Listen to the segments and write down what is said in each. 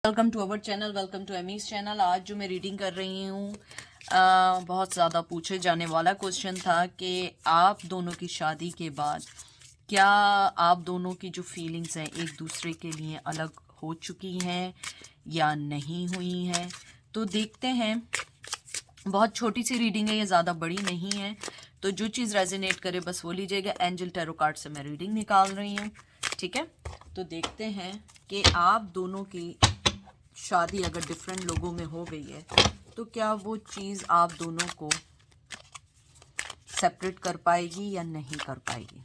Welcome to our channel, welcome to Amy's channel. आज जो मैं रीडिंग कर रही हूँ बहुत ज़्यादा पूछे जाने वाला क्वेश्चन था कि आप दोनों की शादी के बाद क्या आप दोनों की जो फीलिंग्स हैं एक दूसरे के लिए अलग हो चुकी हैं या नहीं हुई हैं। तो देखते हैं। बहुत छोटी सी रीडिंग है, ये ज़्यादा बड़ी नहीं है, तो जो चीज़ रेजोनेट करे बस वो लीजिएगा। एंजल टैरो कार्ड से मैं रीडिंग निकाल रही हूँ, ठीक है। तो देखते हैं कि आप दोनों की शादी अगर डिफरेंट लोगों में हो गई है तो क्या वो चीज़ आप दोनों को सेपरेट कर पाएगी या नहीं कर पाएगी।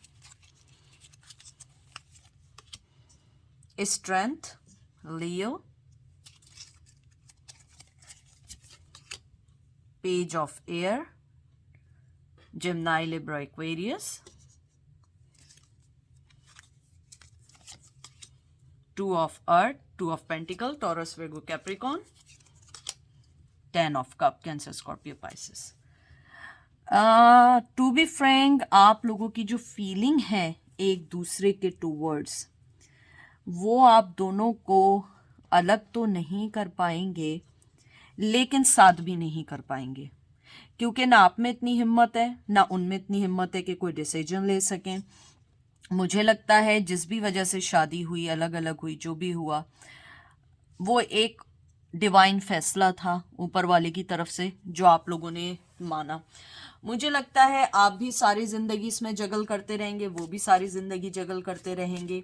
Strength, Leo, page of air, Gemini, Libra, Aquarius, two of earth, two of pentacle, Taurus, Virgo, Capricorn, 10 of cup, Cancer, Scorpio, Pisces. To be frank, आप लोगों की जो फीलिंग है एक दूसरे के टूवर्ड्स, वो आप दोनों को अलग तो नहीं कर पाएंगे लेकिन साथ भी नहीं कर पाएंगे, क्योंकि ना आप में इतनी हिम्मत है ना उनमें इतनी हिम्मत है कि कोई डिसीजन ले सकें। मुझे लगता है जिस भी वजह से शादी हुई, अलग अलग हुई, जो भी हुआ, वो एक डिवाइन फैसला था ऊपर वाले की तरफ से जो आप लोगों ने माना। मुझे लगता है आप भी सारी ज़िंदगी इसमें जगल करते रहेंगे, वो भी सारी ज़िंदगी जगल करते रहेंगे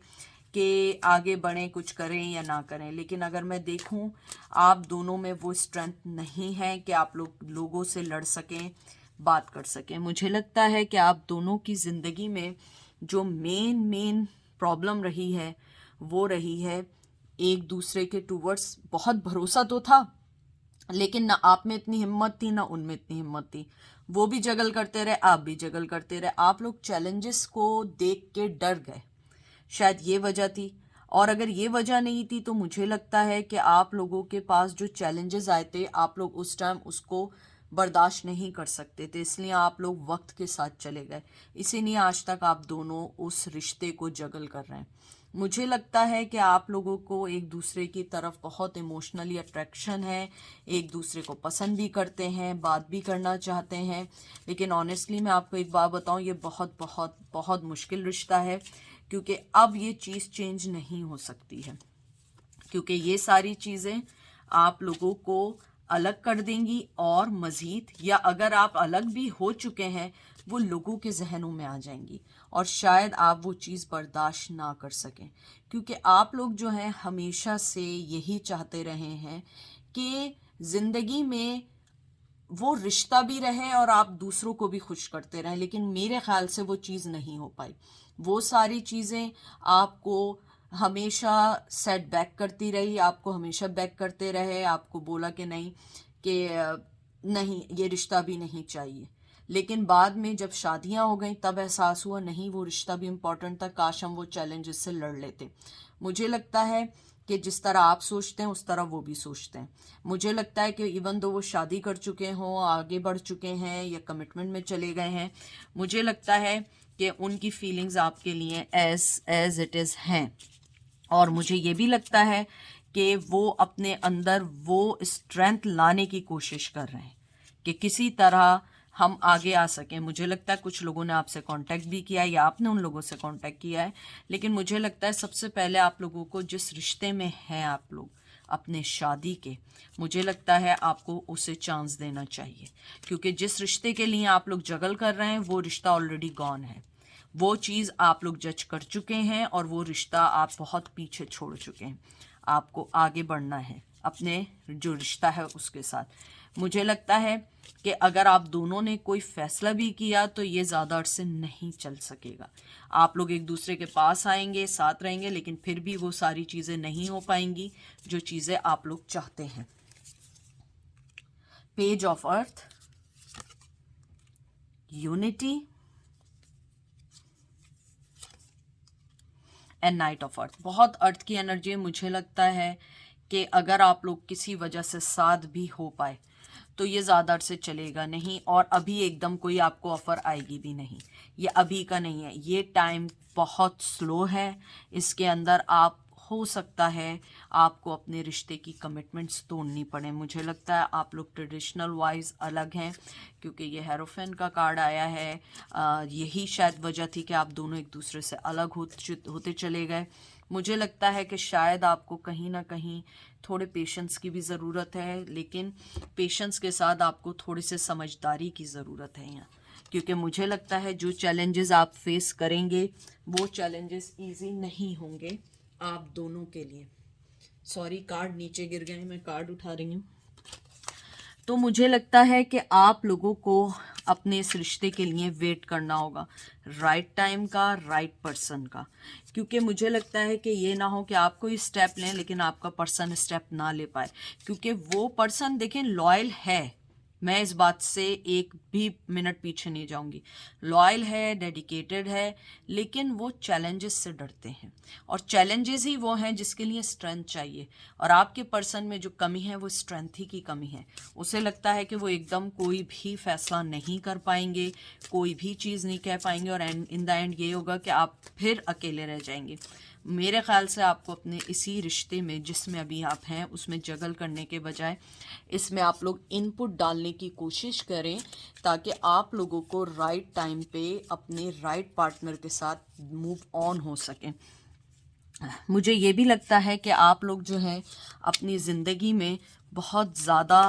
कि आगे बढ़ें, कुछ करें या ना करें। लेकिन अगर मैं देखूं, आप दोनों में वो स्ट्रेंथ नहीं है कि आप लोगों से लड़ सकें, बात कर सकें। मुझे लगता है कि आप दोनों की ज़िंदगी में जो मेन प्रॉब्लम रही है वो रही है एक दूसरे के टूवर्ड्स। बहुत भरोसा तो था लेकिन ना आप में इतनी हिम्मत थी ना उनमें इतनी हिम्मत थी। वो भी जगल करते रहे, आप भी जगल करते रहे। आप लोग चैलेंजेस को देख के डर गए, शायद ये वजह थी। और अगर ये वजह नहीं थी तो मुझे लगता है कि आप लोगों के पास जो चैलेंजेस आए थे आप लोग उस टाइम उसको बर्दाश्त नहीं कर सकते थे, इसलिए आप लोग वक्त के साथ चले गए। इसीलिए आज तक आप दोनों उस रिश्ते को जगल कर रहे हैं। मुझे लगता है कि आप लोगों को एक दूसरे की तरफ बहुत इमोशनली अट्रैक्शन है, एक दूसरे को पसंद भी करते हैं, बात भी करना चाहते हैं। लेकिन ऑनेस्टली मैं आपको एक बात बताऊं, ये बहुत बहुत बहुत मुश्किल रिश्ता है, क्योंकि अब ये चीज़ चेंज नहीं हो सकती है, क्योंकि ये सारी चीज़ें आप लोगों को अलग कर देंगी। और मज़ीद, या अगर आप अलग भी हो चुके हैं, वो लोगों के जहनों में आ जाएंगी और शायद आप वो चीज़ बर्दाश्त ना कर सकें, क्योंकि आप लोग जो हैं हमेशा से यही चाहते रहे हैं कि ज़िंदगी में वो रिश्ता भी रहे और आप दूसरों को भी खुश करते रहें। लेकिन मेरे ख्याल से वो चीज़ नहीं हो पाई। वो सारी चीज़ें आपको हमेशा सेट बैक करती रही, आपको हमेशा बैक करते रहे, आपको बोला कि नहीं, कि नहीं ये रिश्ता भी नहीं चाहिए। लेकिन बाद में जब शादियां हो गई तब एहसास हुआ नहीं, वो रिश्ता भी इम्पोर्टेंट था, काश हम वो चैलेंजेस से लड़ लेते। मुझे लगता है कि जिस तरह आप सोचते हैं उस तरह वो भी सोचते हैं। मुझे लगता है कि इवन दो वो शादी कर चुके हों, आगे बढ़ चुके हैं या कमिटमेंट में चले गए हैं, मुझे लगता है कि उनकी फीलिंग्स आपके लिए एज इट इज़ हैं। और मुझे ये भी लगता है कि वो अपने अंदर वो स्ट्रेंथ लाने की कोशिश कर रहे हैं कि किसी तरह हम आगे आ सकें। मुझे लगता है कुछ लोगों ने आपसे कांटेक्ट भी किया है या आपने उन लोगों से कांटेक्ट किया है, लेकिन मुझे लगता है सबसे पहले आप लोगों को जिस रिश्ते में हैं आप लोग अपने शादी के, मुझे लगता है आपको उसे चांस देना चाहिए, क्योंकि जिस रिश्ते के लिए आप लोग जगल कर रहे हैं वो रिश्ता ऑलरेडी गॉन है। वो चीज़ आप लोग जज कर चुके हैं और वो रिश्ता आप बहुत पीछे छोड़ चुके हैं। आपको आगे बढ़ना है अपने जो रिश्ता है उसके साथ। मुझे लगता है कि अगर आप दोनों ने कोई फैसला भी किया तो ये ज़्यादा अरसे नहीं चल सकेगा। आप लोग एक दूसरे के पास आएंगे, साथ रहेंगे, लेकिन फिर भी वो सारी चीज़ें नहीं हो पाएंगी जो चीज़ें आप लोग चाहते हैं। Page of earth, unity and night of earth. बहुत अर्थ की एनर्जी। मुझे लगता है कि अगर आप लोग किसी वजह से साथ भी हो पाए तो ये ज़्यादा से चलेगा नहीं, और अभी एकदम कोई आपको ऑफ़र आएगी भी नहीं। ये अभी का नहीं है, ये टाइम बहुत स्लो है, इसके अंदर आप हो सकता है आपको अपने रिश्ते की कमिटमेंट्स तोड़नी पड़े। मुझे लगता है आप लोग ट्रेडिशनल वाइज अलग हैं, क्योंकि ये हेरोफेन का कार्ड आया है। यही शायद वजह थी कि आप दोनों एक दूसरे से अलग होते चले गए। मुझे लगता है कि शायद आपको कहीं ना कहीं थोड़े पेशेंस की भी ज़रूरत है, लेकिन पेशेंस के साथ आपको थोड़ी सी समझदारी की ज़रूरत है यहाँ, क्योंकि मुझे लगता है जो चैलेंजेस आप फेस करेंगे वो चैलेंजेस इजी नहीं होंगे आप दोनों के लिए। सॉरी, कार्ड नीचे गिर गए, मैं कार्ड उठा रही हूँ। तो मुझे लगता है कि आप लोगों को अपने इस रिश्ते के लिए वेट करना होगा, राइट टाइम का, राइट पर्सन का। क्योंकि मुझे लगता है कि ये ना हो कि आप कोई स्टेप लें लेकिन आपका पर्सन स्टेप ना ले पाए, क्योंकि वो पर्सन देखें लॉयल है, मैं इस बात से एक भी मिनट पीछे नहीं जाऊंगी, लॉयल है, डेडिकेटेड है, लेकिन वो चैलेंजेस से डरते हैं, और चैलेंजेस ही वो हैं जिसके लिए स्ट्रेंथ चाहिए, और आपके पर्सन में जो कमी है वो स्ट्रेंथ ही की कमी है। उसे लगता है कि वो एकदम कोई भी फैसला नहीं कर पाएंगे, कोई भी चीज़ नहीं कह पाएंगे, और इन द एंड ये होगा कि आप फिर अकेले रह जाएंगे। मेरे ख्याल से आपको अपने इसी रिश्ते में जिसमें अभी आप हैं उसमें जगल करने के बजाय इसमें आप लोग इनपुट डालने की कोशिश करें, ताकि आप लोगों को राइट टाइम पे अपने राइट पार्टनर के साथ मूव ऑन हो सकें। मुझे ये भी लगता है कि आप लोग जो हैं अपनी ज़िंदगी में बहुत ज़्यादा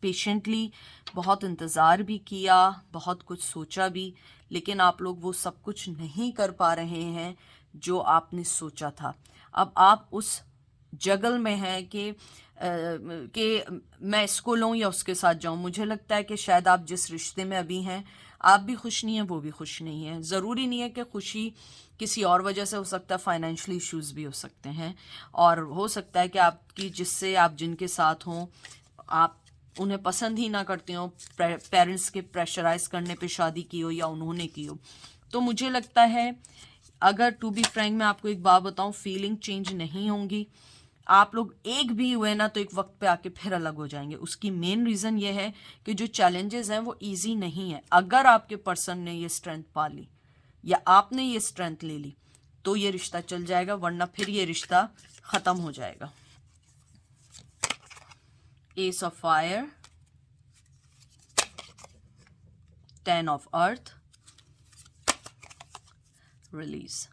पेशेंटली बहुत इंतज़ार भी किया, बहुत कुछ सोचा भी, लेकिन आप लोग वो सब कुछ नहीं कर पा रहे हैं जो आपने सोचा था। अब आप उस जगल में हैं कि मैं इसको लूँ या उसके साथ जाऊँ। मुझे लगता है कि शायद आप जिस रिश्ते में अभी हैं आप भी खुश नहीं हैं, वो भी खुश नहीं है। ज़रूरी नहीं है कि खुशी किसी और वजह से हो सकता है, फाइनेंशियल इश्यूज़ भी हो सकते हैं, और हो सकता है कि आपकी जिससे आप जिनके साथ हों आप उन्हें पसंद ही ना करते हो, पेरेंट्स के प्रेशराइज करने पे शादी की हो या उन्होंने की हो। तो मुझे लगता है, अगर टू बी फ्रैंक मैं आपको एक बात बताऊं, फीलिंग चेंज नहीं होंगी। आप लोग एक भी हुए ना तो एक वक्त पे आके फिर अलग हो जाएंगे। उसकी मेन रीज़न ये है कि जो चैलेंजेस हैं वो इजी नहीं है। अगर आपके पर्सन ने ये स्ट्रेंथ पा ली या आपने ये स्ट्रेंथ ले ली तो ये रिश्ता चल जाएगा, वरना फिर ये रिश्ता ख़त्म हो जाएगा। S of fire, 10 of earth, release.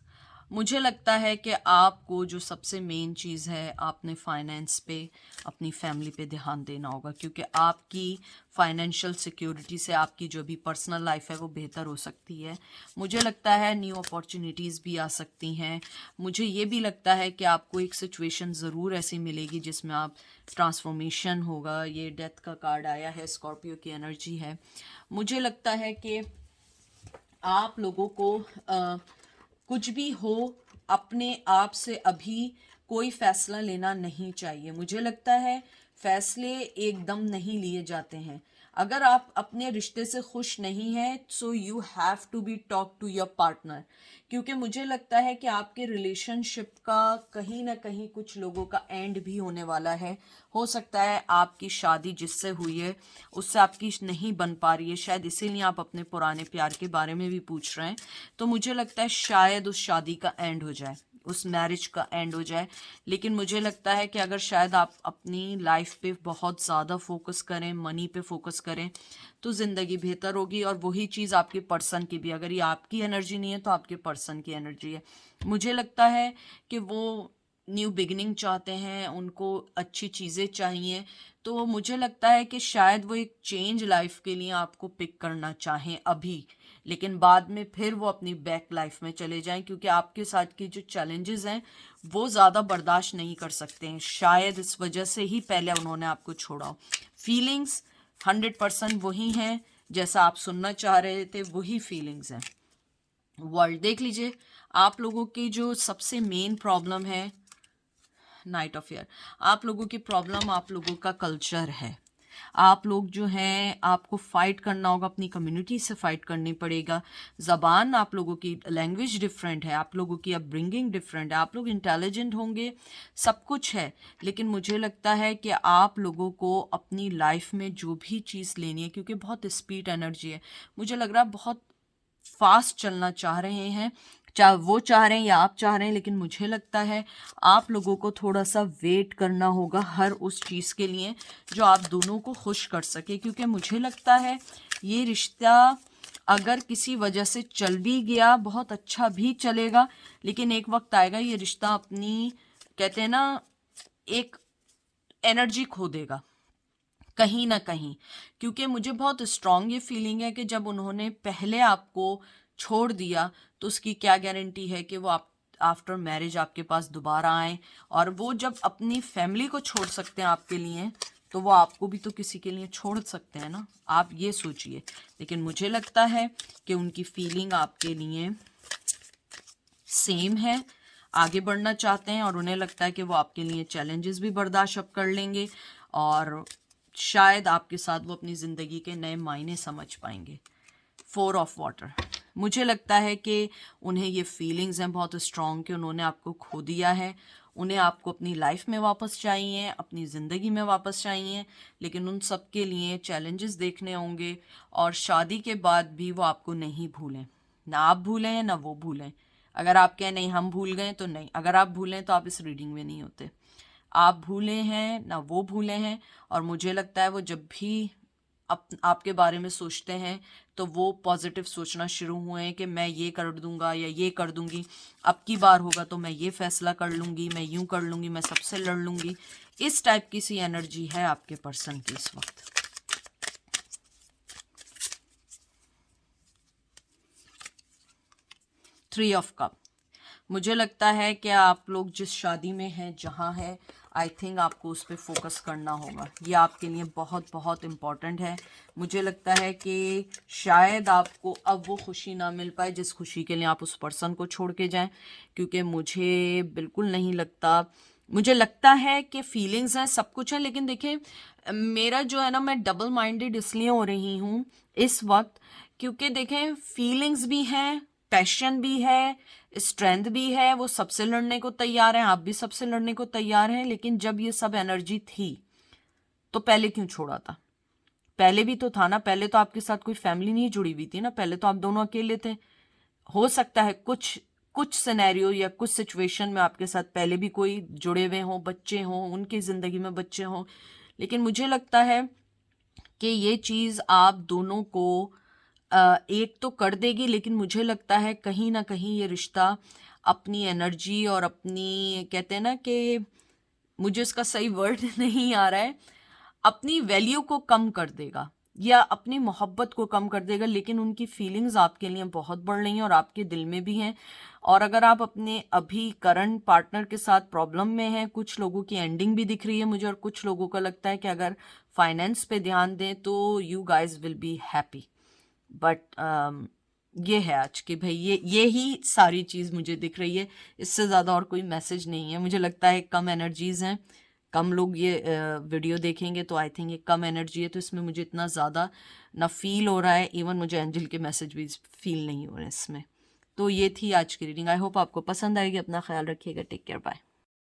मुझे लगता है कि आपको जो सबसे मेन चीज़ है, आपने फाइनेंस पे, अपनी फैमिली पे ध्यान देना होगा, क्योंकि आपकी फाइनेंशियल सिक्योरिटी से आपकी जो भी पर्सनल लाइफ है वो बेहतर हो सकती है। मुझे लगता है न्यू अपॉर्चुनिटीज़ भी आ सकती हैं। मुझे ये भी लगता है कि आपको एक सिचुएशन ज़रूर ऐसी मिलेगी जिसमें आप ट्रांसफॉर्मेशन होगा। ये डेथ का कार्ड आया है, स्कॉर्पियो की एनर्जी है। मुझे लगता है कि आप लोगों को कुछ भी हो अपने आप से अभी कोई फैसला लेना नहीं चाहिए। मुझे लगता है फैसले एकदम नहीं लिए जाते हैं। अगर आप अपने रिश्ते से खुश नहीं हैं so you have to be talk to your partner, क्योंकि मुझे लगता है कि आपके रिलेशनशिप का कहीं ना कहीं कुछ लोगों का एंड भी होने वाला है। हो सकता है आपकी शादी जिससे हुई है उससे आपकी नहीं बन पा रही है, शायद इसीलिए आप अपने पुराने प्यार के बारे में भी पूछ रहे हैं। तो मुझे लगता है शायद उस शादी का एंड हो जाए, उस मैरिज का एंड हो जाए। लेकिन मुझे लगता है कि अगर शायद आप अपनी लाइफ पे बहुत ज़्यादा फोकस करें, मनी पे फोकस करें, तो ज़िंदगी बेहतर होगी। और वही चीज़ आपके पर्सन की भी, अगर ये आपकी एनर्जी नहीं है तो आपके पर्सन की एनर्जी है। मुझे लगता है कि वो न्यू बिगिनिंग चाहते हैं, उनको अच्छी चीज़ें चाहिए। तो मुझे लगता है कि शायद वो एक चेंज लाइफ के लिए आपको पिक करना चाहें अभी, लेकिन बाद में फिर वो अपनी बैक लाइफ में चले जाएं, क्योंकि आपके साथ की जो चैलेंजेस हैं वो ज़्यादा बर्दाश्त नहीं कर सकते हैं। शायद इस वजह से ही पहले उन्होंने आपको छोड़ा हो। फीलिंग्स 100% वही हैं, जैसा आप सुनना चाह रहे थे वही फीलिंग्स हैं। वर्ल्ड देख लीजिए, आप लोगों की जो सबसे मेन प्रॉब्लम है, नाइट ऑफ ईयर, आप लोगों की प्रॉब्लम आप लोगों का कल्चर है। आप लोग जो हैं आपको फ़ाइट करना होगा, अपनी कम्युनिटी से फ़ाइट करनी पड़ेगा। ज़बान आप लोगों की, लैंग्वेज डिफरेंट है, आप लोगों की अपब्रिंगिंग डिफरेंट है, आप लोग इंटेलिजेंट होंगे, सब कुछ है। लेकिन मुझे लगता है कि आप लोगों को अपनी लाइफ में जो भी चीज़ लेनी है, क्योंकि बहुत स्पीड एनर्जी है, मुझे लग रहा है बहुत फास्ट चलना चाह रहे हैं, चाहे वो चाह रहे हैं या आप चाह रहे हैं, लेकिन मुझे लगता है आप लोगों को थोड़ा सा वेट करना होगा हर उस चीज़ के लिए जो आप दोनों को खुश कर सके, क्योंकि मुझे लगता है ये रिश्ता अगर किसी वजह से चल भी गया, बहुत अच्छा भी चलेगा, लेकिन एक वक्त आएगा ये रिश्ता अपनी, कहते हैं ना, एक एनर्जी खो देगा कहीं ना कहीं। क्योंकि मुझे बहुत स्ट्रांग ये फीलिंग है कि जब उन्होंने पहले आपको छोड़ दिया तो उसकी क्या गारंटी है कि वो आप आफ्टर मैरिज आपके पास दोबारा आए। और वो जब अपनी फैमिली को छोड़ सकते हैं आपके लिए, तो वो आपको भी तो किसी के लिए छोड़ सकते हैं ना, आप ये सोचिए। लेकिन मुझे लगता है कि उनकी फीलिंग आपके लिए सेम है, आगे बढ़ना चाहते हैं, और उन्हें लगता है कि वो आपके लिए चैलेंजेस भी बर्दाश्त अब कर लेंगे, और शायद आपके साथ वो अपनी ज़िंदगी के नए मायने समझ पाएंगे। 4 ऑफ वाटर, मुझे लगता है कि उन्हें ये फीलिंग्स हैं बहुत स्ट्रॉन्ग कि उन्होंने आपको खो दिया है, उन्हें आपको अपनी लाइफ में वापस चाहिए, अपनी ज़िंदगी में वापस चाहिए, लेकिन उन सब के लिए चैलेंजेस देखने होंगे। और शादी के बाद भी वो आपको नहीं भूलें, ना आप भूलें ना वो भूलें। अगर आप कहें नहीं हम भूल गए तो नहीं, अगर आप भूलें तो आप इस रीडिंग में नहीं होते। आप भूले हैं ना वो भूले हैं, और मुझे लगता है वो जब भी आपके बारे में सोचते हैं तो वो पॉजिटिव सोचना शुरू हुए हैं कि मैं ये कर दूंगा या ये कर दूंगी, अब की बार होगा तो मैं ये फैसला कर लूंगी, मैं यूं कर लूंगी, मैं सबसे लड़ लूंगी। इस टाइप की सी एनर्जी है आपके पर्सन की इस वक्त। थ्री ऑफ कप, मुझे लगता है कि आप लोग जिस शादी में हैं, जहाँ है, आई थिंक आपको उस पर फोकस करना होगा। ये आपके लिए बहुत बहुत इम्पॉर्टेंट है। मुझे लगता है कि शायद आपको अब वो खुशी ना मिल पाए जिस खुशी के लिए आप उस पर्सन को छोड़ के जाएं, क्योंकि मुझे बिल्कुल नहीं लगता, मुझे लगता है कि फीलिंग्स हैं, सब कुछ है, लेकिन देखें मेरा जो है ना, मैं डबल माइंडेड इसलिए हो रही हूँ इस वक्त क्योंकि देखें फीलिंग्स भी हैं, पैशन भी है, स्ट्रेंथ भी है, वो सबसे लड़ने को तैयार हैं, आप भी सबसे लड़ने को तैयार हैं। लेकिन जब ये सब एनर्जी थी तो पहले क्यों छोड़ा था? पहले भी तो था ना, पहले तो आपके साथ कोई फैमिली नहीं जुड़ी हुई थी ना, पहले तो आप दोनों अकेले थे। हो सकता है कुछ कुछ सिनेरियो या कुछ सिचुएशन में आपके साथ पहले भी कोई जुड़े हुए हों, बच्चे हों, उनकी ज़िंदगी में बच्चे हों, लेकिन मुझे लगता है कि ये चीज़ आप दोनों को एक तो कर देगी, लेकिन मुझे लगता है कहीं ना कहीं ये रिश्ता अपनी एनर्जी और अपनी, कहते हैं ना कि, मुझे इसका सही वर्ड नहीं आ रहा है, अपनी वैल्यू को कम कर देगा या अपनी मोहब्बत को कम कर देगा। लेकिन उनकी फीलिंग्स आपके लिए बहुत बढ़ रही हैं और आपके दिल में भी हैं। और अगर आप अपने अभी करंट पार्टनर के साथ प्रॉब्लम में हैं, कुछ लोगों की एंडिंग भी दिख रही है मुझे, और कुछ लोगों का लगता है कि अगर फाइनेंस पे ध्यान दें तो you guys will be happy. But ये है आज की, भाई ये ही सारी चीज़ मुझे दिख रही है, इससे ज़्यादा और कोई मैसेज नहीं है। मुझे लगता है कम एनर्जीज़ हैं, कम लोग ये वीडियो देखेंगे, तो आई थिंक ये कम एनर्जी है, तो इसमें मुझे इतना ज़्यादा ना फील हो रहा है, इवन मुझे एंजल के मैसेज भी फील नहीं हो रहे हैं इसमें। तो ये थी आज की रीडिंग। आई होप आपको पसंद आएगी। अपना ख्याल रखिएगा। Take care, bye.